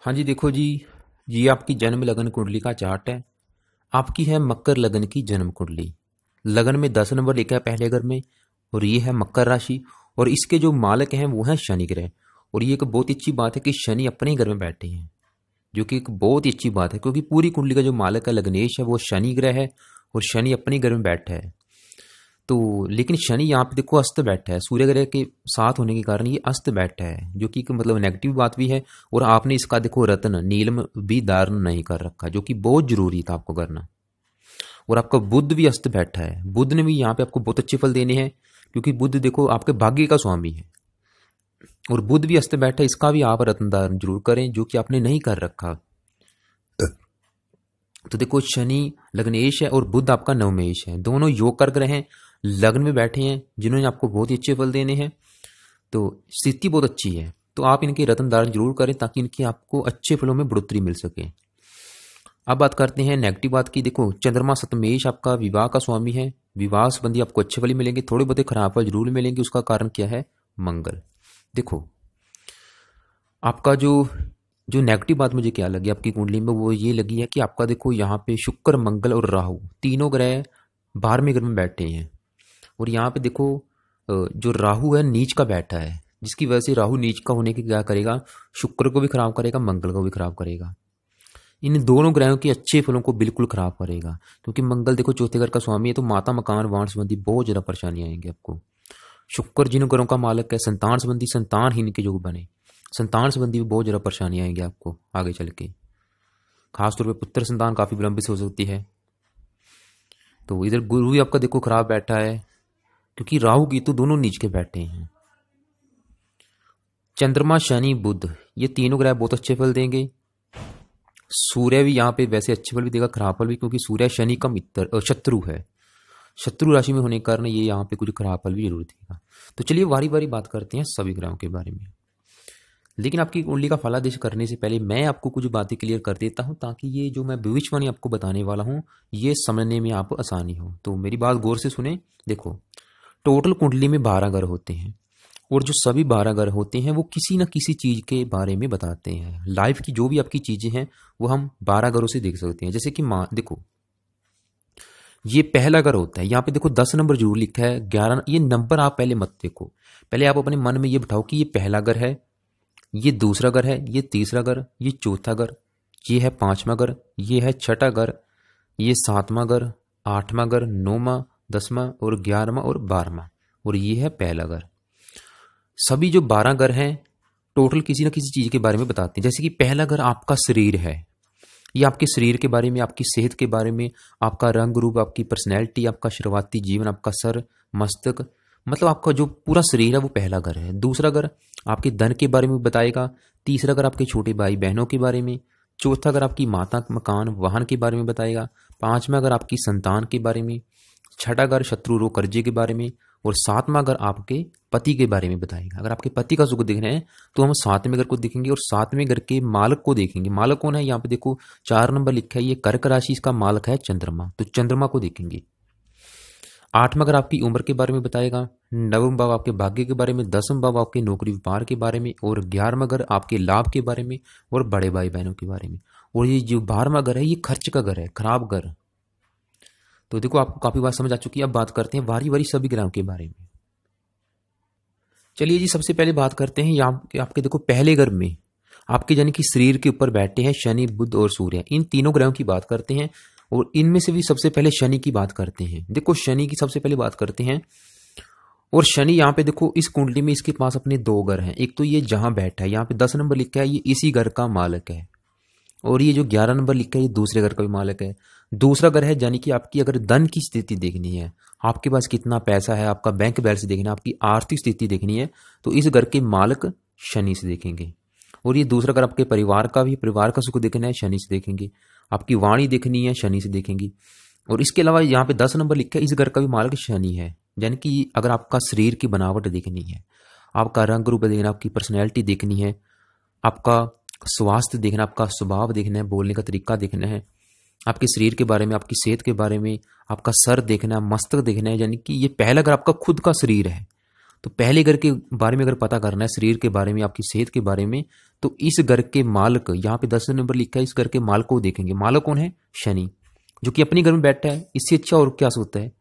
हाँ जी, देखो जी, ये आपकी जन्म लगन कुंडली का चार्ट है। आपकी है मकर लगन की जन्म कुंडली। लगन में 10 नंबर लिखा है पहले घर में, और ये है मकर राशि। और इसके जो मालक हैं वो हैं शनि ग्रह। और ये एक बहुत ही अच्छी बात है कि शनि अपने ही घर में बैठे हैं, जो कि एक बहुत ही अच्छी बात है, क्योंकि पूरी कुंडली का जो मालक है लग्नेश है वो शनि ग्रह है, और शनि अपने ही घर में बैठा है। तो लेकिन शनि यहाँ पे देखो अस्त बैठा है, सूर्य ग्रह के साथ होने के कारण ये अस्त बैठा है, जो कि एक मतलब नेगेटिव बात भी है। और आपने इसका देखो रत्न नीलम भी धारण नहीं कर रखा, जो कि बहुत जरूरी था आपको करना। और आपका बुध भी अस्त बैठा है, बुध ने भी यहाँ पे आपको बहुत अच्छे फल देने हैं, क्योंकि बुध देखो आपके भाग्य का स्वामी है। और बुध भी अस्त बैठा है, इसका भी आप रत्न धारण जरूर करें, जो कि आपने नहीं कर रखा। तो देखो शनि लग्नेश है और बुध आपका नवमेश है, दोनों योग कर ग्रह हैं, लग्न में बैठे हैं, जिन्होंने आपको बहुत ही अच्छे फल देने हैं। तो स्थिति बहुत अच्छी है, तो आप इनके रत्न धारण जरूर करें, ताकि इनकी आपको अच्छे फलों में बढ़ोतरी मिल सके। अब बात करते हैं नेगेटिव बात की। देखो चंद्रमा सप्तमेश आपका विवाह का स्वामी है, विवाह संबंधी आपको अच्छे फल मिलेंगे, थोड़े बहुत खराब फल जरूर मिलेंगे। उसका कारण क्या है? मंगल। देखो आपका जो जो नेगेटिव बात मुझे क्या लगी आपकी कुंडली में, वो ये लगी है कि आपका देखो यहाँ पे शुक्र मंगल और राहु तीनों ग्रह 12वें घर में बैठे हैं। और यहाँ पे देखो जो राहु है नीच का बैठा है, जिसकी वजह से राहु नीच का होने के क्या करेगा, शुक्र को भी खराब करेगा, मंगल को भी खराब करेगा। इन दोनों ग्रहों के अच्छे फलों को बिल्कुल खराब करेगा, क्योंकि मंगल देखो चौथे घर का स्वामी है, तो माता मकान वाहन संबंधी बहुत ज्यादा परेशानी आएंगी आपको। शुक्र जिन ग्रहों का मालक है, संतान संबंधी संतानहीन के योग बने, संतान संबंधी भी बहुत ज्यादा परेशानी आएंगी आपको आगे चल के। खासतौर पर पुत्र संतान काफी विलंबित हो सकती है। तो इधर गुरु भी आपका देखो खराब बैठा है, क्योंकि राहु की तो दोनों नीच के बैठे हैं। चंद्रमा शनि बुध ये तीनों ग्रह बहुत अच्छे फल देंगे। सूर्य भी यहाँ पे वैसे अच्छे फल भी देगा, खराब फल भी, क्योंकि सूर्य शनि का मित्र शत्रु है। शत्रु राशि में होने के कारण ये यहाँ पे कुछ खराब फल भी जरूर देगा। तो चलिए बारी बारी बात करते हैं सभी ग्रहों के बारे में। लेकिन आपकी कुंडली का फलादेश करने से पहले मैं आपको कुछ बातें क्लियर कर देता हूं, ताकि ये जो मैं भविष्यवाणी आपको बताने वाला हूं ये समझने में आपको आसानी हो। तो मेरी बात गौर से सुने। देखो टोटल कुंडली में 12 ग्रह होते हैं, और जो सभी 12 ग्रह होते हैं वो किसी न किसी चीज के बारे में बताते हैं। लाइफ की जो भी आपकी चीजें हैं वो हम 12 ग्रहों से देख सकते हैं। जैसे कि देखो ये पहला घर होता है, यहाँ पे देखो 10 नंबर जरूर लिखा है, 11 ये नंबर आप पहले मत देखो। पहले आप अपने मन में ये बिठाओ कि ये पहला घर है, ये दूसरा घर है, ये तीसरा घर, ये चौथा घर, ये है 5वां घर, ये है 6ठा घर, ये 7वां घर, 8वां घर, 9वां, 10वां और 11वां और 12वां, और ये है पहला घर। सभी जो 12 घर हैं टोटल किसी न किसी चीज के बारे में बताते हैं। जैसे कि पहला घर आपका शरीर है, ये आपके शरीर के बारे में, आपकी सेहत के बारे में, आपका रंग रूप, आपकी पर्सनैलिटी, आपका शुरुआती जीवन, आपका सर मस्तक, मतलब आपका जो पूरा शरीर है वो पहला घर है। दूसरा घर आपके धन के बारे में बताएगा। तीसरा घर आपके छोटे भाई बहनों के बारे में। चौथा घर आपकी माता मकान वाहन के बारे में बताएगा। 5वां घर आपकी संतान के बारे में। 6ठा घर शत्रु रोग कर्जे के बारे में। और 7वां घर आपके पति के बारे में बताएगा। अगर आपके पति का सुख देखना है तो हम 7वें घर को देखेंगे, और 7वें घर के मालक को देखेंगे। मालक कौन है? यहाँ पे देखो 4 नंबर लिखा है, ये कर्क राशि, इसका मालक है चंद्रमा, तो चंद्रमा को देखेंगे। 8वां घर आपकी उम्र के बारे में बताएगा। 9वां भाव आपके भाग्य के बारे में। 10वां भाव आपके नौकरी व्यापार के बारे में। और 11वां घर आपके लाभ के बारे में और बड़े भाई बहनों के बारे में। और ये जो 12वां घर है ये खर्च का घर है, खराब घर। तो देखो आपको काफी बात समझ आ चुकी है। अब बात करते हैं बारी बारी सभी ग्रहों के बारे में। चलिए जी, सबसे पहले बात करते हैं यहाँ आपके देखो पहले घर में आपके यानी कि शरीर के ऊपर बैठे हैं शनि बुध और सूर्य। इन तीनों ग्रहों की बात करते हैं, और इनमें से भी सबसे पहले शनि की बात करते हैं। देखो शनि की सबसे पहले बात करते हैं। और शनि यहाँ पे देखो इस कुंडली में इसके पास अपने 2 घर हैं। एक तो ये जहां बैठा है, यहाँ पे 10 नंबर लिखा है, ये इसी घर का मालक है। और ये जो 11 नंबर लिखा है ये दूसरे घर का भी मालक है। दूसरा घर है यानी कि आपकी अगर धन की स्थिति देखनी है, आपके पास कितना पैसा है, आपका बैंक बैलेंस देखना है, आपकी आर्थिक स्थिति देखनी है, तो इस घर के मालक शनि से देखेंगे। और ये दूसरा घर आपके परिवार का भी, परिवार का सुख देखना है, शनि से देखेंगे। आपकी वाणी देखनी है, शनि से देखेंगी। और इसके अलावा यहाँ पे 10 नंबर लिखा है, इस घर का भी मालक शनि है। यानी कि अगर आपका शरीर की बनावट देखनी है, आपका रंग रूप देखना, आपकी पर्सनैलिटी देखनी है, आपका स्वास्थ्य देखना, आपका स्वभाव देखना है, बोलने का तरीका देखना है, आपके शरीर के बारे में, आपकी सेहत के बारे में, आपका सर देखना है, मस्तक देखना है, यानी कि ये पहला अगर आपका खुद का शरीर है तो पहले घर के बारे में अगर पता करना है, शरीर के बारे में, आपकी सेहत के बारे में, तो इस घर के मालिक, यहाँ पे 10 नंबर लिखा है, इस घर के मालिक को देखेंगे। मालिक कौन है? शनि, जो कि अपने घर में बैठा है। इससे अच्छा और क्या सोचता है?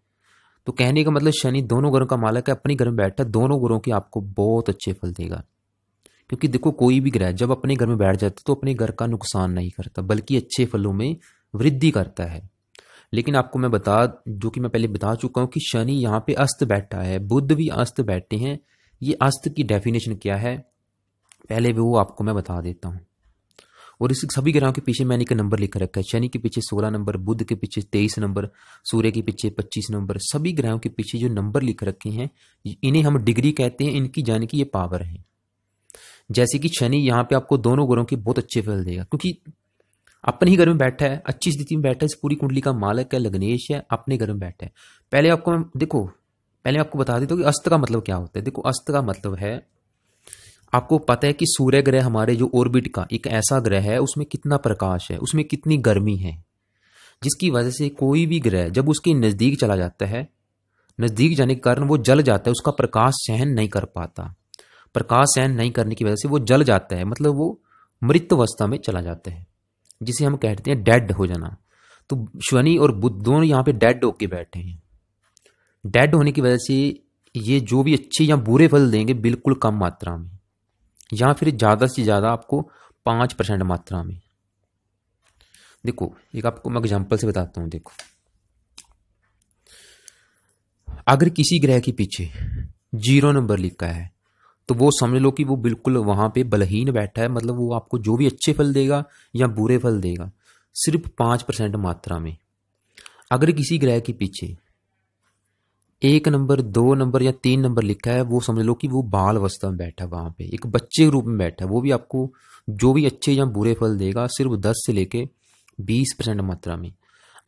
तो कहने का मतलब शनि दोनों घरों का मालिक है, अपने घर में बैठा है, दोनों घरों के आपको बहुत अच्छे फल देगा। क्योंकि देखो कोई भी ग्रह जब अपने घर में बैठ जाता है तो अपने घर का नुकसान नहीं करता, बल्कि अच्छे फलों में वृद्धि करता है। लेकिन आपको मैं जो कि मैं पहले बता चुका हूं कि शनि यहाँ पे अस्त बैठा है, बुध भी अस्त बैठे हैं। ये अस्त की डेफिनेशन क्या है पहले भी वो आपको मैं बता देता हूं। और इस सभी ग्रहों के पीछे मैंने एक नंबर लिख रखा है। शनि के पीछे 16 नंबर, बुध के पीछे 23 नंबर, सूर्य के पीछे 25 नंबर। सभी ग्रहों के पीछे जो नंबर लिख रखे हैं इन्हें हम डिग्री कहते हैं, इनकी जाने की ये पावर है। जैसे कि शनि यहाँ पे आपको दोनों ग्रहों के बहुत अच्छे फल देगा, क्योंकि अपने ही घर में बैठा है, अच्छी स्थिति में बैठा है, इस पूरी कुंडली का मालिक है, लग्नेश है, अपने घर में बैठा है। पहले मैं आपको बता देता हूँ कि अस्त का मतलब क्या होता है। देखो अस्त का मतलब है, आपको पता है कि सूर्य ग्रह हमारे जो ऑर्बिट का एक ऐसा ग्रह है, उसमें कितना प्रकाश है, उसमें कितनी गर्मी है, जिसकी वजह से कोई भी ग्रह जब उसके नजदीक चला जाता है, नजदीक जाने के कारण वो जल जाता है, उसका प्रकाश सहन नहीं कर पाता। प्रकाश सहन नहीं करने की वजह से वो जल जाता है, मतलब वो मृत अवस्था में चला जाता है, जिसे हम कहते हैं डेड हो जाना। तो शनि और बुध दोनों यहाँ पे डेड होके बैठे हैं। डेड होने की वजह से ये जो भी अच्छे या बुरे फल देंगे बिल्कुल कम मात्रा में, या फिर ज्यादा से ज्यादा आपको 5% मात्रा में। देखो एक आपको मैं एग्जांपल से बताता हूं। देखो अगर किसी ग्रह के पीछे 0 नंबर लिखा है तो वो समझ लो कि वो बिल्कुल वहां पे बलहीन बैठा है, मतलब वो आपको जो भी अच्छे फल देगा या बुरे फल देगा सिर्फ 5% मात्रा में। अगर किसी ग्रह के पीछे 1 नंबर, 2 नंबर या 3 नंबर लिखा है, वो समझ लो कि वो बाल अवस्था में बैठा है, वहां पे एक बच्चे के रूप में बैठा है। वो भी आपको जो भी अच्छे या बुरे फल देगा सिर्फ 10 से लेके 20% मात्रा में।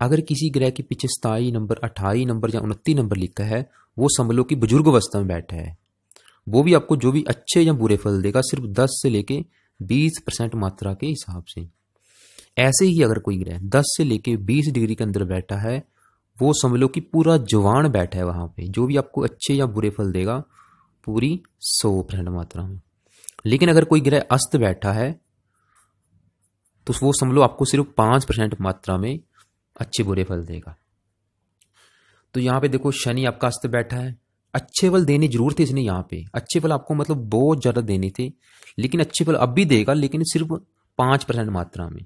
अगर किसी ग्रह के पीछे 27 नंबर, 28 नंबर या 29 नंबर लिखा है, वो समझ लो कि बुजुर्ग अवस्था में बैठा है। वो भी आपको जो भी अच्छे या बुरे फल देगा सिर्फ 10 से लेके 20% मात्रा के हिसाब से। ऐसे ही अगर कोई ग्रह 10 से लेके 20 डिग्री के अंदर बैठा है, वो समझ लो कि पूरा जवान बैठा है वहां पे, जो भी आपको अच्छे या बुरे फल देगा पूरी 100% मात्रा में। लेकिन अगर कोई ग्रह अस्त बैठा है तो वो समझ लो आपको सिर्फ 5% मात्रा में अच्छे बुरे फल देगा। तो यहाँ पे देखो शनि आपका अस्त बैठा है, अच्छे फल देने जरूर थे इसने, यहाँ पे अच्छे फल आपको मतलब बहुत ज्यादा देने थे, लेकिन अच्छे फल अब भी देगा, लेकिन सिर्फ 5% मात्रा में,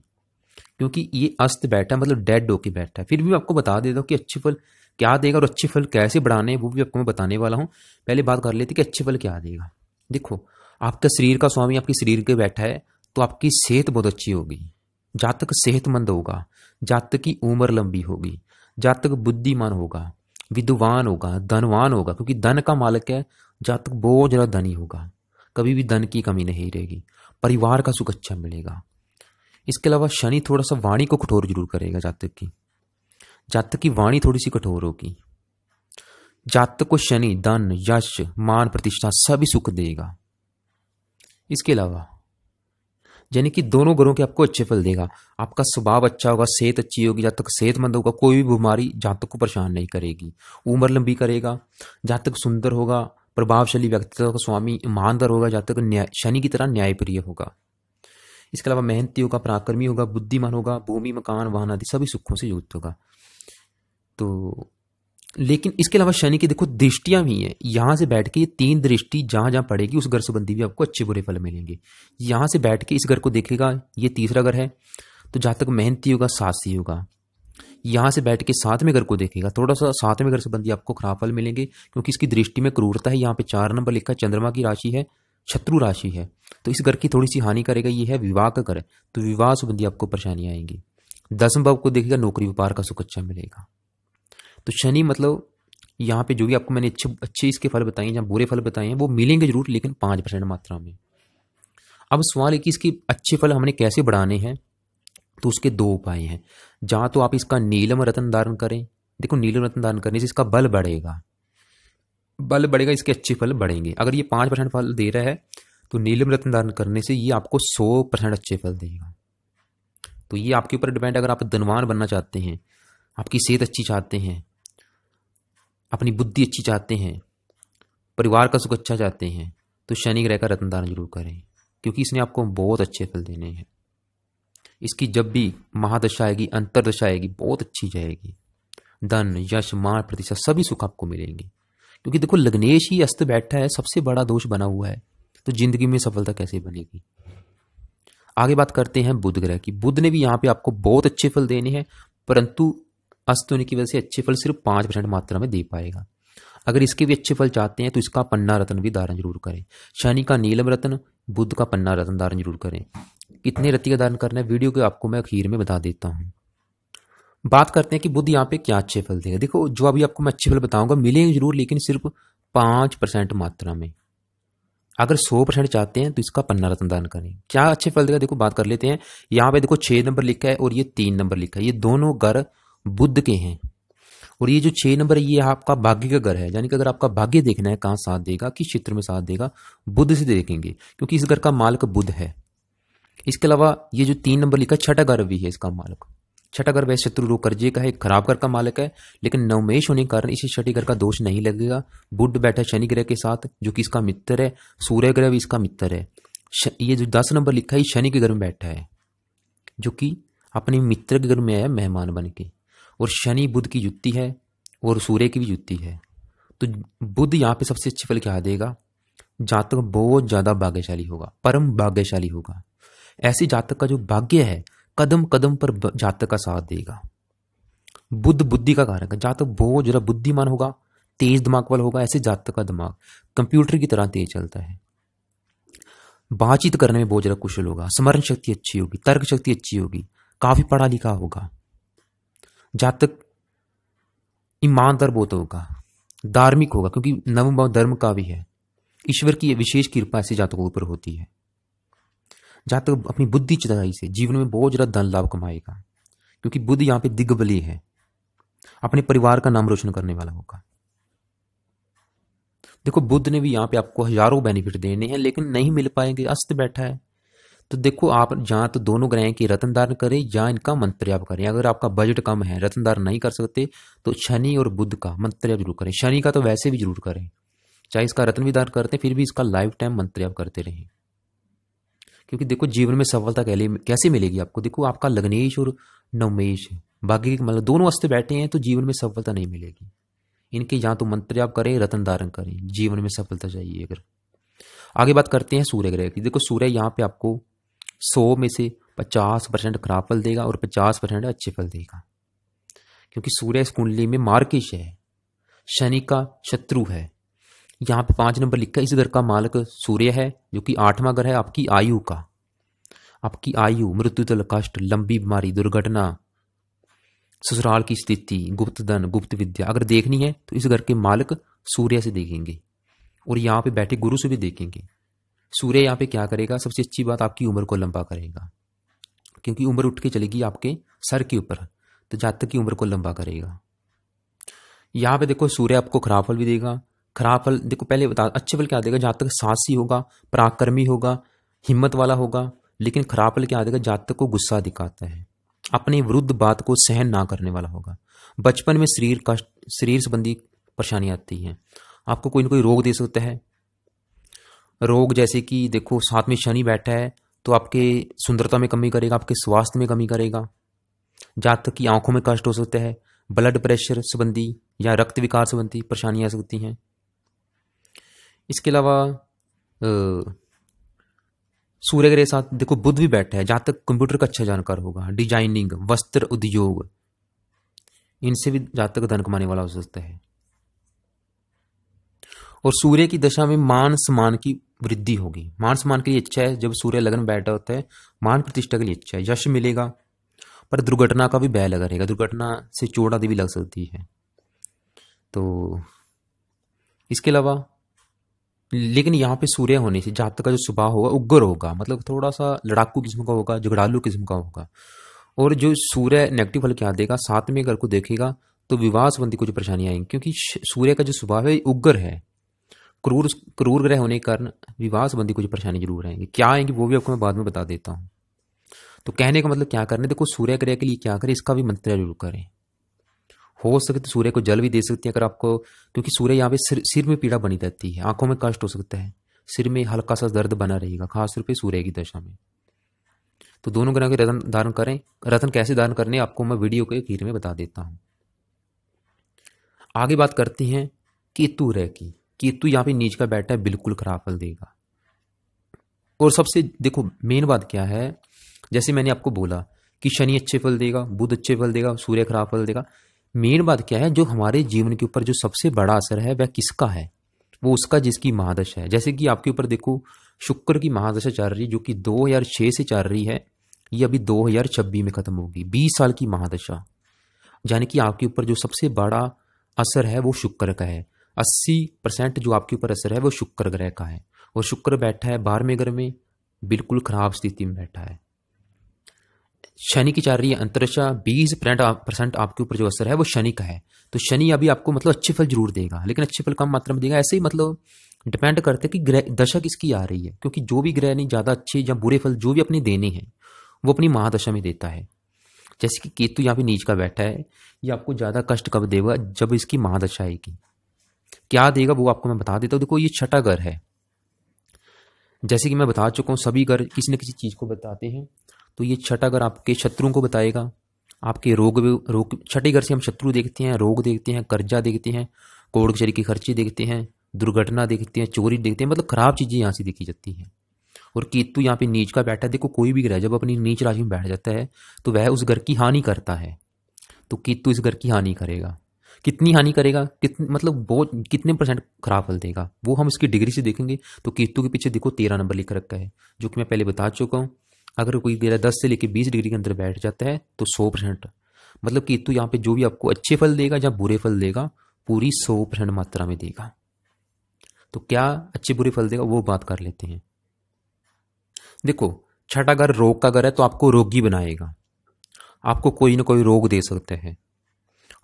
क्योंकि ये अस्त बैठा है, मतलब डेड होके बैठा है। फिर भी मैं आपको बता देता हूँ कि अच्छे फल क्या देगा और अच्छे फल कैसे बढ़ाने हैं, वो भी आपको मैं बताने वाला हूँ। पहले बात कर लेते कि अच्छे फल क्या देगा। देखो आपका शरीर का स्वामी आपके शरीर के बैठा है, तो आपकी सेहत बहुत अच्छी होगी। जातक सेहतमंद होगा, जातक की उम्र लंबी होगी, जातक बुद्धिमान होगा, विद्वान होगा, धनवान होगा, क्योंकि धन का मालिक है, जातक बहुत ज्यादा धनी होगा, कभी भी धन की कमी नहीं रहेगी, परिवार का सुख अच्छा मिलेगा। इसके अलावा शनि थोड़ा सा वाणी को कठोर जरूर करेगा जातक की वाणी थोड़ी सी कठोर होगी। जातक को शनि धन, यश, मान, प्रतिष्ठा सभी सुख देगा। इसके अलावा यानी कि दोनों ग्रहों के आपको अच्छे फल देगा। आपका स्वभाव अच्छा होगा, सेहत अच्छी होगी, जातक सेहतमंद होगा, कोई भी बीमारी जातक को परेशान नहीं करेगी, उम्र लंबी करेगा, जातक सुंदर होगा, प्रभावशाली व्यक्तित्व का स्वामी, ईमानदार होगा, जातक शनि की तरह न्यायप्रिय होगा। इसके अलावा मेहनती होगा, पराक्रमी होगा, बुद्धिमान होगा, भूमि, मकान, वाहन आदि सभी सुखों से युक्त होगा। तो लेकिन इसके अलावा शनि की देखो दृष्टियां भी हैं। यहां से बैठ के ये 3 दृष्टि जहां जहां पड़ेगी उस घर संबंधी भी आपको अच्छे बुरे फल मिलेंगे। यहां से बैठ के इस घर को देखेगा, ये तीसरा घर है, तो जातक मेहनती होगा, साहसी होगा। यहां से बैठ के 7वें घर को देखेगा, थोड़ा सा 7वें घर संबंधी आपको खराब फल मिलेंगे, क्योंकि इसकी दृष्टि में क्रूरता है। यहाँ पे 4 नंबर लिखा है, चंद्रमा की राशि है, शत्रु राशि है, तो इस घर की थोड़ी सी हानि करेगा। ये है विवाह का घर, तो विवाह संबंधी आपको परेशानियां आएंगी। 10वें भाव को देखेगा, नौकरी व्यापार का सुख अच्छा मिलेगा। तो शनि मतलब यहाँ पे जो भी आपको मैंने अच्छे इसके फल बताए या बुरे फल बताए हैं वो मिलेंगे जरूर, लेकिन 5% मात्रा में। अब सवाल है कि इसके अच्छे फल हमने कैसे बढ़ाने हैं, तो उसके 2 उपाय हैं। जहां तो आप इसका नीलम रत्न धारण करें। देखो नीलम रत्न धारण करने से इसका बल बढ़ेगा, इसके अच्छे फल बढ़ेंगे। अगर ये 5% फल दे रहा है तो नीलम रत्न धारण करने से ये आपको 100% अच्छे फल देगा। तो ये आपके ऊपर डिपेंड। अगर आप धनवान बनना चाहते हैं, आपकी सेहत अच्छी चाहते हैं, अपनी बुद्धि अच्छी चाहते हैं, परिवार का सुख अच्छा चाहते हैं तो शनि ग्रह का रत्न धारण जरूर करें, क्योंकि इसने आपको बहुत अच्छे फल देने हैं। इसकी जब भी महादशा आएगी, अंतरदशा आएगी, बहुत अच्छी जाएगी। धन, यश, मान, प्रतिष्ठा सभी सुख आपको मिलेंगे। क्योंकि देखो लग्नेश ही अस्त बैठा है, सबसे बड़ा दोष बना हुआ है, तो जिंदगी में सफलता कैसे बनेगी। आगे बात करते हैं बुध ग्रह की। बुध ने भी यहाँ पे आपको बहुत अच्छे फल देने हैं, परंतु अस्त होने की वजह से अच्छे फल सिर्फ 5% मात्रा में दे पाएगा। अगर इसके भी अच्छे फल चाहते हैं तो इसका पन्ना रत्न भी धारण जरूर करें। शनि का नीलम रत्न, बुध का पन्ना रत्न धारण जरूर करें। कितने रत्ती का धारण करना है वीडियो के आपको मैं अखीर में बता देता हूं। बात करते हैं कि बुध यहाँ पे क्या अच्छे फल देगा। देखो जो अभी आपको मैं अच्छे फल बताऊंगा मिलेंगे जरूर, लेकिन सिर्फ 5% मात्रा में। अगर 100% चाहते हैं तो इसका पन्ना रत्न दान करें। क्या अच्छे फल देगा देखो बात कर लेते हैं। यहाँ पे देखो 6 नंबर लिखा है और ये 3 नंबर लिखा है, ये दोनों घर बुध के हैं। और ये जो 6 नंबर है ये आपका भाग्य का घर है, यानी कि अगर आपका भाग्य देखना है कहाँ साथ देगा, किस क्षेत्र में साथ देगा, बुध से देखेंगे, क्योंकि इस घर का मालिक बुध है। इसके अलावा ये जो 3 नंबर लिखा है छठा घर भी है इसका मालिक। छठा घर वैसे शत्रु रोग कर्जे का है, खराब घर का मालिक है, लेकिन नवमेश होने के कारण इसे छठी घर का दोष नहीं लगेगा। बुध बैठा शनि ग्रह के साथ जो कि इसका मित्र है, सूर्य ग्रह भी इसका मित्र है। ये जो 10 नंबर लिखा है शनि के घर में बैठा है, जो कि अपने मित्र के घर में आया मेहमान बन के। और शनि बुध की युति है और सूर्य की भी युति है। तो बुध यहाँ पे सबसे अच्छे फल क्या देगा, जातक बहुत ज्यादा भाग्यशाली होगा, परम भाग्यशाली होगा। ऐसे जातक का जो भाग्य है कदम कदम पर जातक का साथ देगा। बुध बुद्धि का कारक है, जातक बहुत ज्यादा बुद्धिमान होगा, तेज दिमाग वाला होगा। ऐसे जातक का दिमाग कंप्यूटर की तरह तेज चलता है। बातचीत करने में बहुत ज्यादा कुशल होगा, स्मरण शक्ति अच्छी होगी, तर्क शक्ति अच्छी होगी, काफी पढ़ा लिखा होगा। जातक ईमानदार बहुत होगा, धार्मिक होगा, क्योंकि नवम भाव धर्म का भी है। ईश्वर की विशेष कृपा ऐसे जातकों के ऊपर होती है। जातक अपनी बुद्धि चतुराई से जीवन में बहुत ज्यादा धन लाभ कमाएगा, क्योंकि बुध यहाँ पे दिग्बली है, अपने परिवार का नाम रोशन करने वाला होगा। देखो बुध ने भी यहाँ पे आपको हजारों बेनिफिट देने हैं, लेकिन नहीं मिल पाएंगे, अस्त बैठा है। तो देखो आप जहां तो दोनों ग्रह की रत्न धारण करें या इनका मंत्र जाप करें। अगर आपका बजट कम है, रत्न धारण नहीं कर सकते, तो शनि और बुध का मंत्र जाप जरूर करें। शनि का तो वैसे भी जरूर करें, चाहे इसका रत्न भी धारण करते फिर भी इसका लाइफ टाइम मंत्र जाप करते रहें। क्योंकि देखो जीवन में सफलता कैसे मिलेगी आपको। देखो आपका लग्नेश और नवमेश भाग्य मतलब दोनों अस्त बैठे हैं, तो जीवन में सफलता नहीं मिलेगी। इनके या तो मंत्र जाप करें, रत्न धारण करें, जीवन में सफलता चाहिए। अगर आगे बात करते हैं सूर्य ग्रह की। देखो सूर्य यहाँ पे आपको 100 में से 50% खराब फल देगा और 50% अच्छे फल देगा, क्योंकि सूर्य इस कुंडली में मार्किश है, शनि का शत्रु है। यहाँ पे 5 नंबर लिखा है, इस घर का मालिक सूर्य है, जो कि 8वां घर है आपकी आयु का। आपकी आयु, मृत्यु तल कष्ट, लंबी बीमारी, दुर्घटना, ससुराल की स्थिति, गुप्त धन, गुप्त विद्या अगर देखनी है तो इस घर के मालिक सूर्य से देखेंगे, और यहाँ पे बैठे गुरु से भी देखेंगे। सूर्य यहाँ पे क्या करेगा, सबसे अच्छी बात आपकी उम्र को लंबा करेगा, क्योंकि उम्र उठ के चलेगी आपके सर के ऊपर, तो जातक की उम्र को लंबा करेगा। यहाँ पे देखो सूर्य आपको खराब फल भी देगा। खराब फल देखो पहले बता, अच्छे फल क्या देगा, जातक साहसी होगा, पराक्रमी होगा, हिम्मत वाला होगा। लेकिन खराब फल क्या देगा, जातक को गुस्सा दिखाता है, अपने विरुद्ध बात को सहन ना करने वाला होगा। बचपन में शरीर संबंधी परेशानी आती है, आपको कोई ना कोई रोग दे सकता है। रोग जैसे कि देखो साथ में शनि बैठा है, तो आपके सुंदरता में कमी करेगा, आपके स्वास्थ्य में कमी करेगा। जातक की आंखों में कष्ट हो सकता है, ब्लड प्रेशर संबंधी या रक्त विकार संबंधी परेशानियां आ सकती हैं। इसके अलावा सूर्य ग्रह साथ देखो बुध भी बैठा है, जातक कंप्यूटर का अच्छा जानकार होगा, डिजाइनिंग, वस्त्र उद्योग, इनसे भी जातक धन कमाने वाला हो सकता है। और सूर्य की दशा में मान सम्मान की वृद्धि होगी। मान सम्मान के लिए अच्छा है, जब सूर्य लगन बैठा होता है मान प्रतिष्ठा के लिए अच्छा है, यश मिलेगा, पर दुर्घटना का भी भय लगा रहेगा, दुर्घटना से चोट आदि भी लग सकती है। तो इसके अलावा लेकिन यहाँ पे सूर्य होने से जातक का जो स्वभाव होगा उग्र होगा, मतलब थोड़ा सा लड़ाकू किस्म का होगा, झगड़ालू किस्म का होगा। और जो सूर्य नेगेटिव फल क्या देगा, 7वें घर को देखेगा तो विवाह संबंधी कुछ परेशानियां आएंगी, क्योंकि सूर्य का जो स्वभाव है उग्र है, क्रूर ग्रह होने के कारण विवाह संबंधी कुछ परेशानी जरूर आएंगी। क्या आएंगी वो भी आपको मैं बाद में बता देता हूँ। तो कहने का मतलब क्या करना है, देखो सूर्य ग्रह के लिए क्या करें, इसका भी मंत्र जरूर करें। हो सके तो सूर्य को जल भी दे सकते हैं अगर आपको, क्योंकि सूर्य यहाँ पे सिर में पीड़ा बनी रहती है, आंखों में कष्ट हो सकता है, सिर में हल्का सा दर्द बना रहेगा खासतौर पे सूर्य की दशा में। तो दोनों ग्रह के रत्न धारण करें। रत्न कैसे धारण करने आपको मैं वीडियो के आखिर में बता देता हूं। आगे बात करते हैं केतु ग्रह की। केतु यहाँ पे नीच का बैठा है, बिल्कुल खराब फल देगा। और सबसे देखो मेन बात क्या है, जैसे मैंने आपको बोला कि शनि अच्छे फल देगा, बुध अच्छे फल देगा, सूर्य खराब फल देगा। मेन बात क्या है, जो हमारे जीवन के ऊपर जो सबसे बड़ा असर है वह किसका है, वो उसका जिसकी महादशा है। जैसे कि आपके ऊपर देखो शुक्र की महादशा चल रही है जो कि 2006 से चल रही है, ये अभी 2026 में खत्म होगी, 20 साल की महादशा। यानी कि आपके ऊपर जो सबसे बड़ा असर है वो शुक्र का है। 80% जो आपके ऊपर असर है वो शुक्र ग्रह का है। और शुक्र बैठा है 12वें घर में, बिल्कुल खराब स्थिति में बैठा है। शनि की चल रही है अंतरिक्षा, 20% आपके ऊपर जो असर है वो शनि का है। तो शनि अभी आपको मतलब अच्छे फल जरूर देगा, लेकिन अच्छे फल कम मात्रा में देगा। ऐसे ही मतलब डिपेंड करते हैं कि ग्रह दशा किसकी आ रही है, क्योंकि जो भी ग्रह नहीं ज्यादा अच्छे या बुरे फल जो भी अपने देने हैं वो अपनी महादशा में देता है। जैसे कि केतु यहाँ पे नीच का बैठा है, ये आपको ज्यादा कष्ट कब देगा, जब इसकी महादशा आएगी। क्या देगा वो आपको मैं बता देता हूँ। देखो ये छठा घर है, जैसे कि मैं बता चुका हूँ सभी घर किसी न किसी चीज को बताते हैं। तो ये छठा घर आपके शत्रुओं को बताएगा, आपके रोग छठे घर से हम शत्रु देखते हैं, रोग देखते हैं, कर्जा देखते हैं, कोर्ट कचहरी के खर्चे देखते हैं, दुर्घटना देखते हैं, चोरी देखते हैं, मतलब खराब चीजें यहाँ से देखी जाती हैं। और केतु यहाँ पे नीच का बैठा है। देखो कोई भी ग्रह जब अपनी नीच राशि में बैठ जाता है तो वह उस घर की हानि करता है। तो केतु इस घर की हानि करेगा। कितनी हानि करेगा, मतलब बहुत कितने % खराब फल देगा वो हम इसकी डिग्री से देखेंगे। तो केतु के पीछे देखो 13 नंबर लिख रखा है, जो कि मैं पहले बता चुका हूँ। अगर कोई ग्रह 10 से लेकर 20 डिग्री के अंदर बैठ जाता है तो 100%, मतलब केतु यहाँ पे जो भी आपको अच्छे फल देगा या बुरे फल देगा पूरी 100% मात्रा में देगा। तो क्या अच्छे बुरे फल देगा वो बात कर लेते हैं। देखो छठा घर रोग का घर है, तो आपको रोगी बनाएगा, आपको कोई ना कोई रोग दे सकते हैं।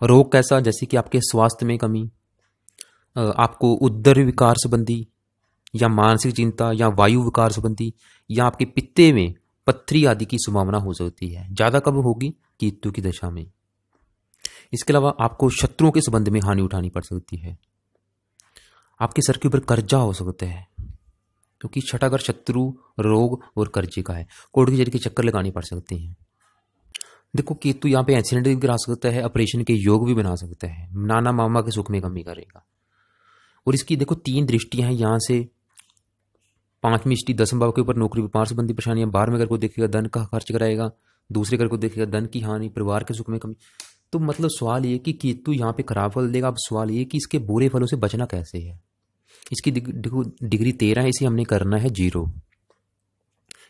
रोग कैसा, जैसे कि आपके स्वास्थ्य में कमी, आपको उदर विकार संबंधी या मानसिक चिंता या वायु विकार संबंधी, या आपके पित्ते में पत्थरी आदि की संभावना हो सकती है। ज्यादा कब होगी, केतु की दशा में। इसके अलावा आपको शत्रुओं के संबंध में हानि उठानी पड़ सकती है। आपके सर के ऊपर कर्जा हो सकता है, क्योंकि छठा घर शत्रु, रोग और कर्जे का है। कोर्ट कचहरी के चक्कर लगाने पड़ सकते हैं। देखो केतु यहाँ पे एक्सीडेंट भी करा सकता है, ऑपरेशन के योग भी बना सकता है, नाना मामा के सुख में कमी करेगा। और इसकी देखो 3 दृष्टियां हैं यहाँ से। 5वीं दृष्टि 10वें भाव के ऊपर नौकरी व्यापार संबंधी परेशानियां, 12वें घर को देखेगा धन का खर्च कराएगा, दूसरे घर को देखेगा धन की हानि, परिवार के सुख में कमी। तो मतलब सवाल ये कि केतु यहाँ पे खराब फल देगा। अब सवाल ये कि इसके बुरे फलों से बचना कैसे है। इसकी डिग्री 13 है, इसे हमने करना है 0,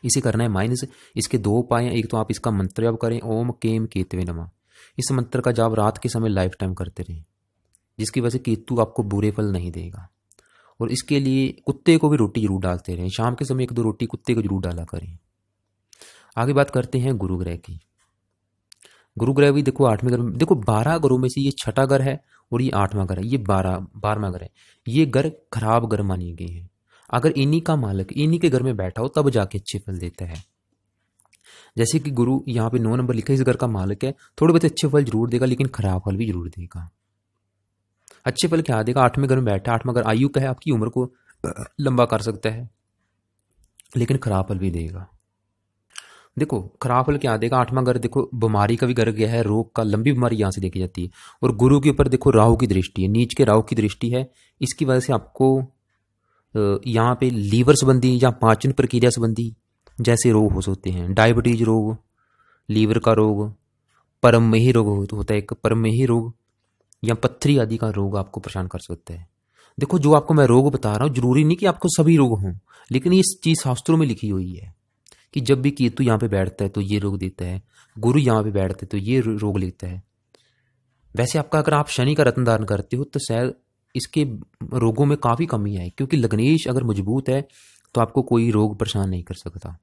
इसे करना है माइनस। इसके 2 उपाय हैं, एक तो आप इसका मंत्र जाप करें, ओम केम केतवे नमः। इस मंत्र का जाप रात के समय लाइफ टाइम करते रहें, जिसकी वजह से केतु आपको बुरे फल नहीं देगा। और इसके लिए कुत्ते को भी रोटी जरूर डालते रहें, शाम के समय 1-2 रोटी कुत्ते को जरूर डाला करें। आगे बात करते हैं गुरु ग्रह की। गुरु ग्रह भी देखो 8वें घर में। देखो 12 घरों में से ये छठा घर है और ये 8वां घर है, ये 12वां घर है। ये घर खराब घर माने गए हैं। अगर इन्हीं का मालिक इन्हीं के घर में बैठा हो तब जाके अच्छे फल देता है। जैसे कि गुरु यहाँ पे 9 नंबर लिखा है, इस घर का मालिक है, थोड़े बहुत अच्छे फल जरूर देगा, लेकिन खराब फल भी जरूर देगा। अच्छे फल क्या देगा, 8वें घर में बैठा है, 8वां घर आयु का है, आपकी उम्र को लंबा कर सकता है, लेकिन खराब फल भी देगा। देखो खराब फल क्या देगा, 8वां घर देखो बीमारी का भी घर गया है, रोग का, लंबी बीमारी यहां से देखी जाती है। और गुरु के ऊपर देखो राहु की दृष्टि है, नीच के राहु की दृष्टि है। इसकी वजह से आपको यहाँ पे लीवर संबंधी या पाचन प्रक्रिया संबंधी जैसे रोग हो सकते हैं। डायबिटीज रोग, लीवर का रोग, परममेही रोग होता है एक, परममेही रोग या पत्थरी आदि का रोग आपको परेशान कर सकता है। देखो जो आपको मैं रोग बता रहा हूँ जरूरी नहीं कि आपको सभी रोग हों, लेकिन ये चीज शास्त्रों में लिखी हुई है कि जब भी केतु यहाँ पे बैठता है तो ये रोग देता है, गुरु यहाँ पे बैठता है तो ये रोग लेता है। वैसे आपका अगर आप शनि का रत्न धारण करते हो तो शायद इसके रोगों में काफी कमी है, क्योंकि लग्नेश अगर मजबूत है तो आपको कोई रोग परेशान नहीं कर सकता।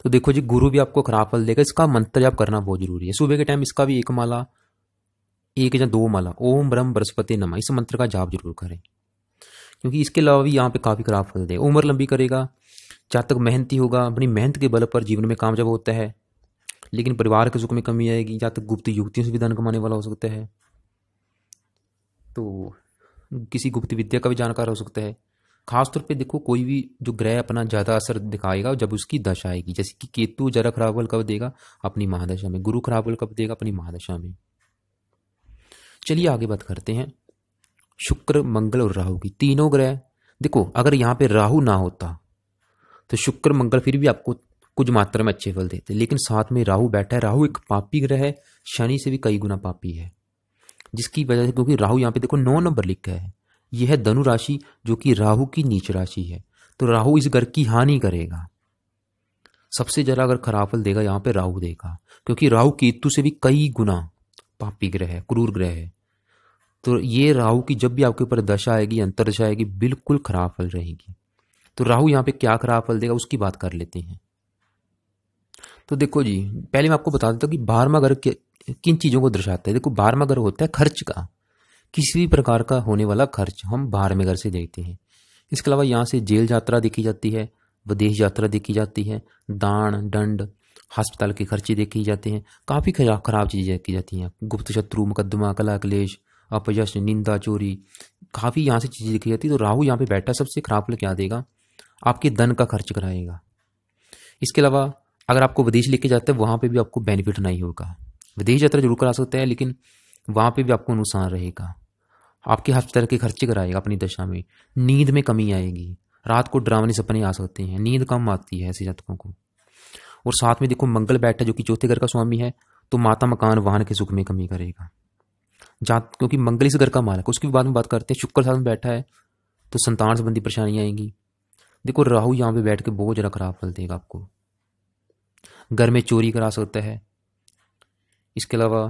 तो देखो जी गुरु भी आपको खराब फल देगा, इसका मंत्र जाप करना बहुत जरूरी है। सुबह के टाइम इसका भी 1 माला, 1 या 2 माला ओम ब्रह्म बृहस्पति नमः इस मंत्र का जाप जरूर करें, क्योंकि इसके अलावा भी यहाँ पे काफी खराब फल देगा। उम्र लंबी करेगा, जहाँ तक मेहनती होगा, अपनी मेहनत के बल पर जीवन में कामयाब होता है, लेकिन परिवार के सुख में कमी आएगी, या तो गुप्त युक्तियों से भी धन कमाने वाला हो सकता है, तो किसी गुप्त विद्या का भी जानकार हो सकता है। खासतौर पे देखो कोई भी जो ग्रह अपना ज़्यादा असर दिखाएगा जब उसकी दशा आएगी, जैसे कि केतु जरा खराब फल कब देगा, अपनी महादशा में। गुरु खराब फल कब देगा, अपनी महादशा में। चलिए आगे बात करते हैं शुक्र, मंगल और राहु की। तीनों ग्रह देखो, अगर यहाँ पे राहु ना होता तो शुक्र मंगल फिर भी आपको कुछ मात्रा में अच्छे फल देते, लेकिन साथ में राहु बैठा है। राहु एक पापी ग्रह है, शनि से भी कई गुना पापी है, जिसकी वजह से, क्योंकि राहु यहाँ पे देखो 9 नंबर लिखा है, यह है धनु राशि जो कि राहु की नीच राशि है, तो राहु इस घर की हानि करेगा। सबसे ज्यादा अगर खराब फल देगा यहाँ पे राहु देगा, क्योंकि राहु केतु से भी कई गुना पापी ग्रह है, क्रूर ग्रह है। तो ये राहु की जब भी आपके ऊपर दशा आएगी, अंतरदशा आएगी, बिल्कुल खराब फल रहेगी। तो राहु यहाँ पे क्या खराब फल देगा उसकी बात कर लेते हैं। तो देखो जी, पहले मैं आपको बता देता हूँ कि 12वां घर किन चीजों को दर्शाता है। देखो 12वां घर होता है खर्च का, किसी भी प्रकार का होने वाला खर्च हम 12वें घर से देखते हैं। इसके अलावा यहाँ से जेल यात्रा देखी जाती है, विदेश यात्रा देखी जाती है, दान दंड, अस्पताल के खर्चे देखे जाते हैं, काफी खराब चीजें देखी जाती हैं। गुप्त शत्रु, मुकदमा, कला क्लेश, अपयश, निंदा, चोरी, काफी यहाँ से चीजें देखी जाती है। तो राहु यहाँ पे बैठा, सबसे खराब फल क्या देगा, आपके धन का खर्च कराएगा। इसके अलावा अगर आपको विदेश लेके जाते हैं वहां पे भी आपको बेनिफिट नहीं होगा। विदेश यात्रा जरूर करा सकते हैं, लेकिन वहां पे भी आपको नुकसान रहेगा। आपके अस्पताल के खर्चे कराएगा अपनी दशा में। नींद में कमी आएगी, रात को डरावने सपने आ सकते हैं, नींद कम आती है ऐसे जातकों को। और साथ में देखो मंगल बैठा जो कि चौथे घर का स्वामी है, तो माता मकान वाहन के सुख में कमी करेगा। क्योंकि मंगल इस घर का मालक, उसकी बाद में बात करते हैं। शुक्र साथ में बैठा है तो संतान संबंधी परेशानियां आएंगी। देखो राहु यहाँ पे बैठ के बहुत ज्यादा खराब फल देगा आपको। घर में चोरी करा सकता है, इसके अलावा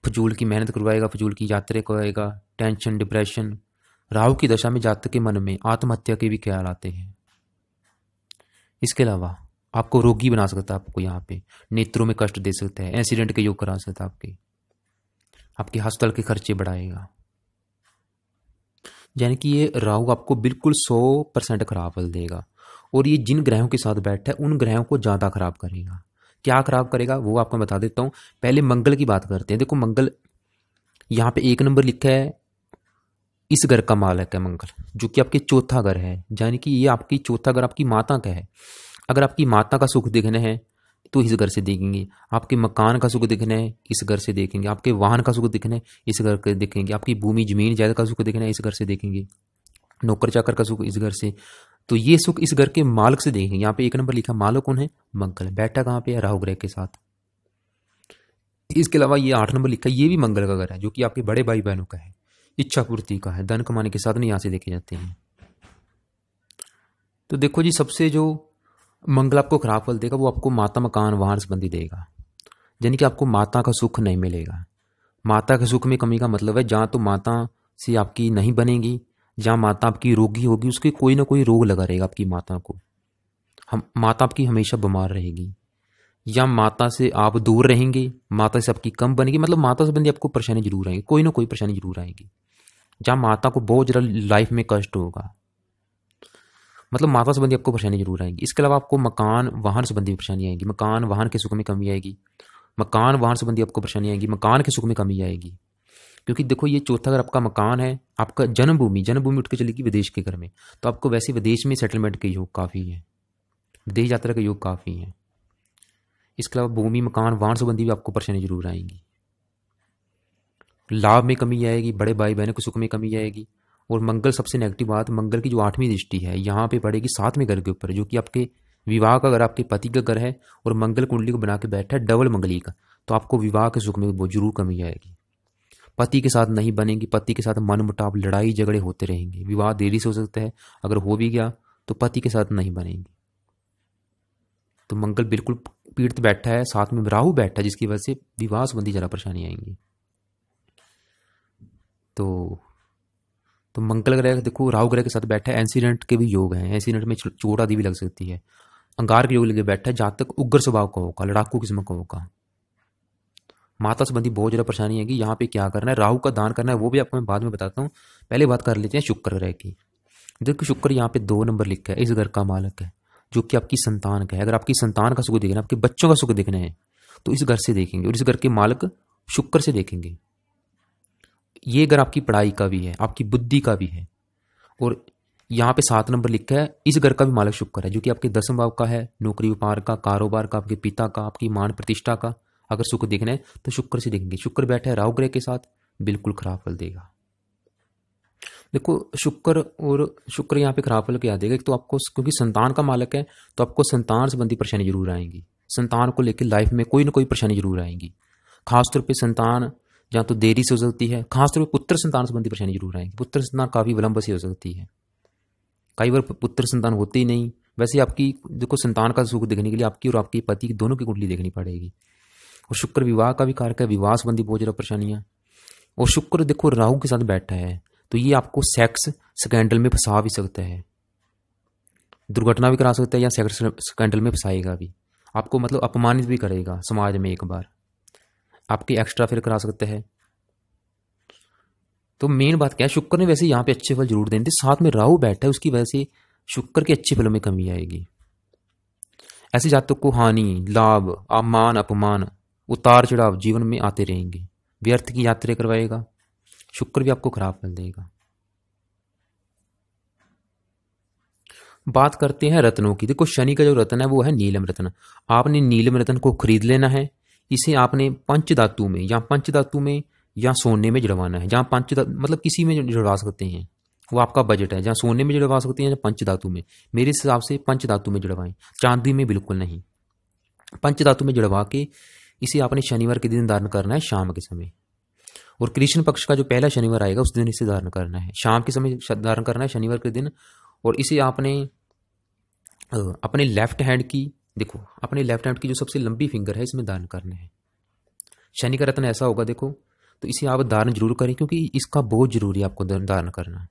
फजूल की मेहनत करवाएगा, फजूल की यात्रा करवाएगा, टेंशन, डिप्रेशन। राहु की दशा में जातक के मन में आत्महत्या के भी ख्याल आते हैं। इसके अलावा आपको रोगी बना सकता है, आपको यहाँ पे नेत्रों में कष्ट दे सकता है, एक्सीडेंट के योग करा सकता है, आपके अस्पताल के खर्चे बढ़ाएगा। यानी कि ये राहु आपको बिल्कुल 100% खराब फल देगा। और ये जिन ग्रहों के साथ बैठा है उन ग्रहों को ज्यादा खराब करेगा। क्या खराब करेगा वो आपको बता देता हूं। पहले मंगल की बात करते हैं। देखो मंगल यहाँ पे 1 नंबर लिखा है, इस घर का मालक है मंगल, जो कि आपके चौथा घर है। यानी कि ये आपकी चौथा घर आपकी माता का है। अगर आपकी माता का सुख देखना है तो इस घर से देखेंगे, आपके मकान का सुख देखना है इस घर से देखेंगे, आपके वाहन का सुख देखना है इस घर से देखेंगे, आपकी भूमि जमीन जायदाद का सुख देखना है इस घर से देखेंगे, नौकर चाकर का सुख इस घर से। तो ये सुख इस घर के मालक से देखेंगे। यहाँ पे 1 नंबर लिखा, मालक कौन है, मंगल। बैठा कहाँ पे है, राहु ग्रह के साथ। इसके अलावा ये 8 नंबर लिखा है, ये भी मंगल का घर है, जो कि आपके बड़े भाई बहनों का है, इच्छा पूर्ति का है, धन कमाने के साधन यहाँ से देखे जाते हैं। तो देखो जी, सबसे जो मंगल आपको खराब फल देगा वो आपको माता मकान वाहन संबंधी देगा। यानी कि आपको माता का सुख नहीं मिलेगा। माता के सुख में कमी का मतलब है जहाँ तो माता से आपकी नहीं बनेगी, जहाँ माता आपकी रोगी होगी, उसके कोई ना कोई रोग लगा रहेगा आपकी माता को। माता आपकी हमेशा बीमार रहेगी, या माता से आप दूर रहेंगे, माता से आपकी कम बनेगी। मतलब माता संबंधी आपको परेशानी जरूर आएगी, कोई ना कोई परेशानी जरूर आएगी, जहाँ माता को बहुत ज्यादा लाइफ में कष्ट होगा। मतलब माता संबंधी आपको परेशानी जरूर आएगी। इसके अलावा आपको मकान वाहन संबंधी परेशानी आएगी, मकान वाहन के सुख में कमी आएगी, मकान वाहन संबंधी आपको परेशानी आएगी, मकान के सुख में कमी आएगी। क्योंकि देखो ये चौथा अगर आपका मकान है, आपका जन्मभूमि उठ के चलेगी विदेश के घर में, तो आपको वैसे विदेश में सेटलमेंट के योग काफी है, विदेश यात्रा के योग काफी है। इसके अलावा भूमि मकान वाहन संबंधी भी आपको परेशानी जरूर आएंगी। लाभ में कमी आएगी, बड़े भाई बहनों के सुख में कमी आएगी। और मंगल, सबसे नेगेटिव बात, मंगल की जो 8वीं दृष्टि है यहाँ पे पड़ेगी 7वें घर के ऊपर, जो कि आपके विवाह का अगर आपके पति का घर है और मंगल कुंडली को बना के बैठा है डबल मंगली का, तो आपको विवाह के सुख में वो जरूर कमी आएगी। पति के साथ नहीं बनेगी, पति के साथ मन मुटाव, लड़ाई झगड़े होते रहेंगे। विवाह देरी से हो सकता है, अगर हो भी गया तो पति के साथ नहीं बनेगी। तो मंगल बिल्कुल पीड़ित बैठा है, साथ में राहु बैठा है, जिसकी वजह से विवाह संबंधी जरा परेशानी आएंगी। तो मंगल ग्रह देखो राहु ग्रह के साथ बैठा है, एक्सीडेंट के भी योग हैं, एक्सीडेंट में चोट आदि भी लग सकती है। अंगार के योग लेके बैठा है, जातक उग्र स्वभाव का होगा, लड़ाकू किस्म का होगा। माता संबंधी बहुत ज्यादा परेशानी आएगी। यहाँ पे क्या करना है, राहु का दान करना है, वो भी आपको मैं बाद में बताता हूँ। पहले बात कर लेते हैं शुक्र ग्रह की। देखो शुक्र यहाँ पे 2 नंबर लिखा है, इस घर का मालक है, जो कि आपकी संतान का है। अगर आपकी संतान का सुख देखना है, आपके बच्चों का सुख देखना है, तो इस घर से देखेंगे, और इस घर के मालिक शुक्र से देखेंगे। ये घर आपकी पढ़ाई का भी है, आपकी बुद्धि का भी है, और यहाँ पे 7 नंबर लिखा है, इस घर का भी मालिक शुक्र है, जो कि आपके 10वें भाव का है, नौकरी व्यापार का, कारोबार का, आपके पिता का, आपकी मान प्रतिष्ठा का। अगर सुख देखना है तो शुक्र से देखेंगे। शुक्र बैठा है राहु ग्रह के साथ, बिल्कुल खराब फल देगा। देखो शुक्र यहाँ पे खराब फल क्या देगा, एक तो आपको क्योंकि संतान का मालिक है, तो आपको संतान संबंधी परेशानी जरूर आएंगी। संतान को लेकर लाइफ में कोई ना कोई परेशानी जरूर आएंगी। खासतौर पे संतान जहाँ तो देरी से हो सकती है, खासतौर पे पुत्र संतान संबंधी परेशानी जरूर आएंगी। पुत्र संतान काफी विलंब से हो सकती है, कई बार पुत्र संतान होते ही नहीं। वैसे आपकी देखो संतान का सुख देखने के लिए आपकी और आपके पति की दोनों की कुंडली देखनी पड़ेगी। और शुक्र विवाह का भी कारक है, विवाह संबंधी बहुत ज्यादा परेशानियां। और शुक्र देखो राहु के साथ बैठा है, तो ये आपको सेक्स स्कैंडल में फंसा भी सकता है, दुर्घटना भी करा सकता है, या सेक्स स्कैंडल में फंसाएगा भी आपको, मतलब अपमानित भी करेगा समाज में, एक बार आपके एक्स्ट्रा फिर करा सकता है। तो मेन बात क्या है, शुक्र ने वैसे यहाँ पे अच्छे फल जरूर देते, साथ में राहु बैठा है, उसकी वजह से शुक्र के अच्छे फलों में कमी आएगी। ऐसे जातक को हानि, लाभ, अमान, अपमान, उतार चढ़ाव जीवन में आते रहेंगे, व्यर्थ की यात्रा करवाएगा। शुक्र भी आपको खराब फल देगा। बात करते हैं रत्नों की। देखो शनि का जो रत्न है वो है नीलम रत्न। आपने नीलम रत्न को खरीद लेना है। इसे आपने पंचधातु में या सोने में जड़वाना है। जहां मतलब किसी में जड़वा सकते हैं, वो आपका बजट है। जहां सोने में जड़वा सकते हैं या पंचधातु में, मेरे हिसाब से पंचधातु में जड़वाएं, चांदी में बिल्कुल नहीं। पंचधातु में जड़वा के इसे आपने शनिवार के दिन धारण करना है, शाम के समय। और कृष्ण पक्ष का जो पहला शनिवार आएगा उस दिन इसे धारण करना है, शाम के समय धारण करना है, शनिवार के दिन। और इसे आपने अपने लेफ्ट हैंड की, देखो अपने लेफ्ट हैंड की जो सबसे लंबी फिंगर है इसमें धारण करना है। शनि का रत्न ऐसा होगा देखो, तो इसे आप धारण जरूर करें, क्योंकि इसका बहुत जरूरी है आपको धारण करना।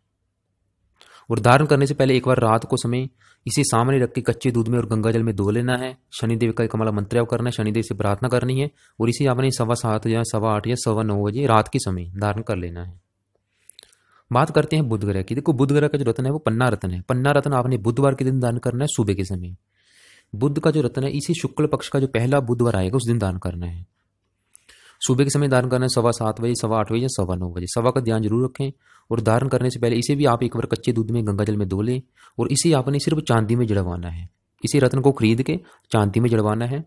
और धारण करने से पहले एक बार रात को समय इसे सामने रख के कच्चे दूध में और गंगा जल में धो लेना है। शनिदेव का कमला मंत्र करना है, शनिदेव से प्रार्थना करनी है, और इसे आपने 7:15 या 8:15 या 9:15 बजे रात के समय धारण कर लेना है। बात करते हैं बुध ग्रह की। देखो बुध ग्रह का जो रत्न है वो पन्ना रत्न है। पन्ना रत्न आपने बुधवार के दिन दान करना है, सुबह के समय। बुध का जो रत्न है इसी शुक्ल पक्ष का जो पहला बुधवार आएगा उस दिन दान करना है, सुबह के समय दान करना है, 7:15 बजे, 8:15 बजे या 9:15 बजे। सवा का ध्यान जरूर रखें। और धारण करने से पहले इसे भी आप एक बार कच्चे दूध में गंगा जल में धो लें, और इसे आपने सिर्फ चांदी में जड़वाना है। इसी रत्न को खरीद के चांदी में जड़वाना है,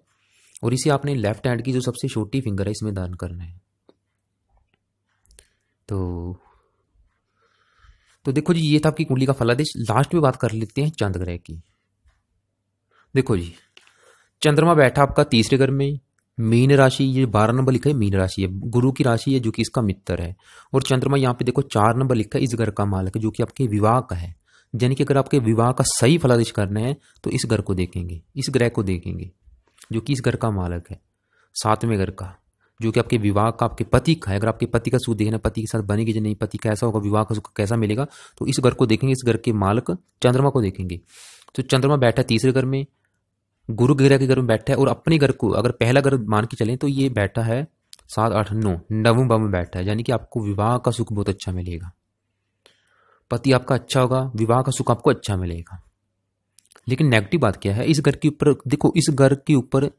और इसे आपने लेफ्ट हैंड की जो सबसे छोटी फिंगर है इसमें दान करना है। तो देखो जी, ये था आपकी कुंडली का फलादेश। लास्ट में बात कर लेते हैं चंद्र ग्रह की। देखो जी, चंद्रमा बैठा आपका तीसरे घर में, मीन राशि, ये 12 नंबर लिखा है मीन राशि है, गुरु की राशि है जो कि इसका मित्र है। और चंद्रमा यहाँ पे देखो 4 नंबर लिखा है, इस घर का मालिक है, जो कि आपके विवाह का है। यानी कि अगर आपके विवाह का सही फलादेश करना है तो इस घर को देखेंगे, इस ग्रह को देखेंगे, जो कि इस घर का मालिक है, 7वें घर का, जो कि आपके विवाह का, आपके पति का है। अगर आपके पति का सुख देखना, पति के साथ बनेगी या नहीं, पति कैसा होगा, विवाह का सुख कैसा मिलेगा, तो इस घर को देखेंगे, इस घर के मालिक चंद्रमा को देखेंगे। तो चंद्रमा बैठा है तीसरे घर में, गुरु ग्रह के घर में बैठा है, और अपने घर को अगर पहला घर मान के चलें तो ये बैठा है 7, 8, 9 नवम भाव में बैठा है। यानी कि आपको विवाह का सुख बहुत अच्छा मिलेगा, पति आपका अच्छा होगा, विवाह का सुख आपको अच्छा मिलेगा। लेकिन नेगेटिव बात क्या है, इस घर के ऊपर देखो, इस घर के ऊपर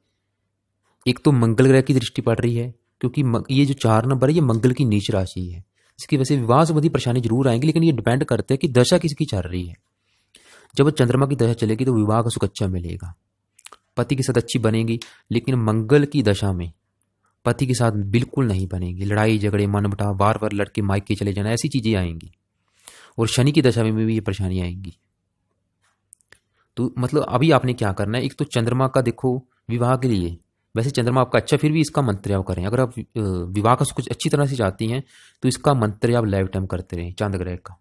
एक तो मंगल ग्रह की दृष्टि पड़ रही है, क्योंकि ये जो 4 नंबर है ये मंगल की नीच राशि है। इसकी वजह से विवाह संबंधी परेशानी जरूर आएंगी, लेकिन ये डिपेंड करते हैं कि दशा किसकी चल रही है। जब चंद्रमा की दशा चलेगी तो विवाह का सुख अच्छा मिलेगा, पति के साथ अच्छी बनेगी। लेकिन मंगल की दशा में पति के साथ बिल्कुल नहीं बनेगी, लड़ाई झगड़े, मनमुटाव, बार बार लड़के मायके चले जाना, ऐसी चीजें आएंगी। और शनि की दशा में भी ये परेशानी आएंगी। तो मतलब अभी आपने क्या करना है, एक तो चंद्रमा का देखो विवाह के लिए, वैसे चंद्रमा आपका अच्छा, फिर भी इसका मंत्र करें। अगर आप विवाह का कुछ अच्छी तरह से चाहती हैं तो इसका मंत्र आप लाइफ टाइम करते रहें चांद ग्रह का,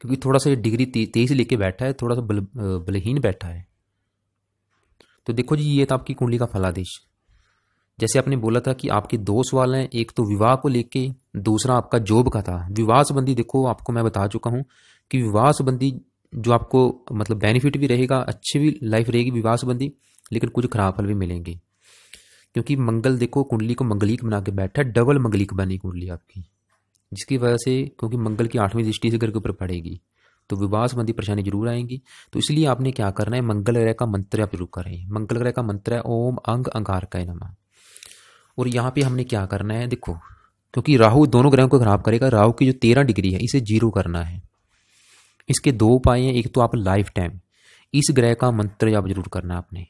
क्योंकि थोड़ा सा ये डिग्री तेज लेके बैठा है, थोड़ा सा बलहीन बैठा है। तो देखो जी, ये था आपकी कुंडली का फलादेश। जैसे आपने बोला था कि आपके 2 सवाल हैं, एक तो विवाह को लेके, दूसरा आपका जॉब का था। विवाह संबंधी देखो आपको मैं बता चुका हूं कि विवाह संबंधी जो आपको मतलब बेनिफिट भी रहेगा, अच्छी भी लाइफ रहेगी विवाह संबंधी, लेकिन कुछ खराब फल भी मिलेंगे। क्योंकि मंगल देखो कुंडली को मंगलिक बना के बैठा है, डबल मंगलिक बनी कुंडली आपकी, जिसकी वजह से, क्योंकि मंगल की 8वीं दृष्टि से घर के ऊपर पड़ेगी, तो विवाह संबंधी परेशानी जरूर आएंगी। तो इसलिए आपने क्या करना है, मंगल ग्रह का मंत्र आप जरूर करें। मंगल ग्रह का मंत्र है ओम अंग अंगारकाय नमः। और यहाँ पे हमने क्या करना है, देखो क्योंकि राहु दोनों ग्रहों को खराब करेगा, राहु की जो 13 डिग्री है इसे 0 करना है। इसके दो उपाय हैं, एक तो आप लाइफ टाइम इस ग्रह का मंत्र जाप जरूर करना है आपने,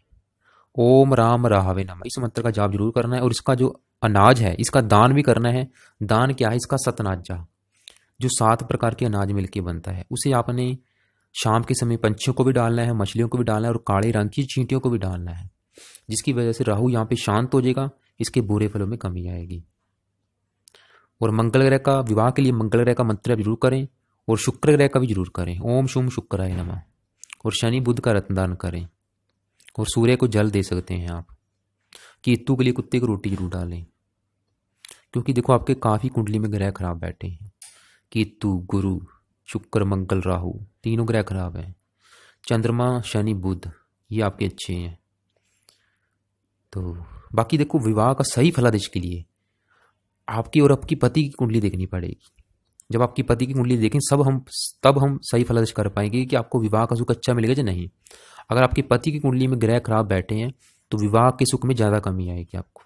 ओम राम राहवे नमः, इस मंत्र का जाप जरूर करना है। और इसका जो अनाज है इसका दान भी करना है। दान क्या है, इसका सतनाजा, जो 7 प्रकार के अनाज मिलके बनता है, उसे आपने शाम के समय पंछियों को भी डालना है, मछलियों को भी डालना है और काले रंग की चींटियों को भी डालना है, जिसकी वजह से राहु यहाँ पे शांत हो जाएगा, इसके बुरे फलों में कमी आएगी। और मंगल ग्रह का विवाह के लिए मंगल ग्रह का मंत्र जरूर करें और शुक्र ग्रह का भी जरूर करें, ओम शुम शुक्राय नमः। और शनि बुध का रत्नदान करें और सूर्य को जल दे सकते हैं आप। केतु के लिए कुत्ते को रोटी जरूर डालें, क्योंकि देखो आपके काफ़ी कुंडली में ग्रह खराब बैठे हैं। केतु, गुरु, शुक्र, मंगल, राहु, तीनों ग्रह खराब हैं। चंद्रमा, शनि, बुध ये आपके अच्छे हैं। तो बाकी देखो विवाह का सही फलादेश के लिए आपकी और आपकी पति की कुंडली देखनी पड़ेगी। जब आपकी पति की कुंडली देखें तब हम सही फलादेश कर पाएंगे कि आपको विवाह का सुख अच्छा मिलेगा या नहीं। अगर आपके पति की कुंडली में ग्रह खराब बैठे हैं तो विवाह के सुख में ज़्यादा कमी आएगी आपको।